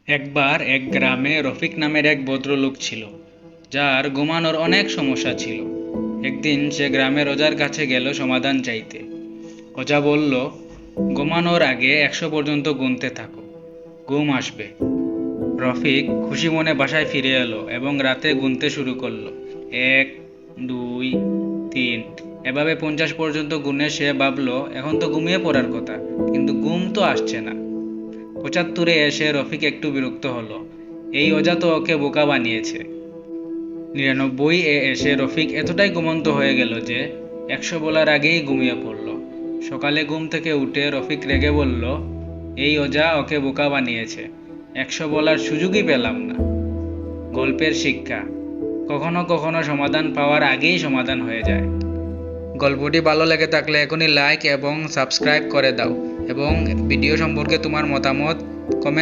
একবার এক গ্রামে রফিক নামের এক ভদ্রলোক ছিল, যার ঘুমানোর অনেক সমস্যা ছিল। একদিন সে গ্রামের ওজার কাছে গেল সমাধান চাইতে। ওজা বলল, ঘুমানোর আগে 100 পর্যন্ত গুনতে থাকো, ঘুম আসবে। রফিক খুশি মনে বাসায় ফিরে এলো এবং রাতে গুনতে শুরু করলো। 1, 2, 3, এভাবে 50 পর্যন্ত গুনে সে ভাবলো এখন তো ঘুমিয়ে পড়ার কথা, কিন্তু ঘুম তো আসছে না। 75-এ এসে রফিক একটু বিরক্ত হলো, এই ওজা তো ওকে বোকা বানিয়েছে। 99-এ এসে রফিক এতটাই ঘুমন্ত হয়ে গেল যে 100 বলার আগেই ঘুমিয়ে পড়ল। সকালে ঘুম থেকে উঠে রফিক রেগে বলল, এই ওজা ওকে বোকা বানিয়েছে, 100 বলার সুযোগই পেলাম না। গল্পের শিক্ষা: কখনো কখনো সমাধান পাওয়ার আগেই সমাধান হয়ে যায়। গল্পটি ভালো লেগে থাকলে এখনই লাইক এবং সাবস্ক্রাইব করে দাও এবং ভিডিও সম্পর্কে তোমার মতামত কমেন্ট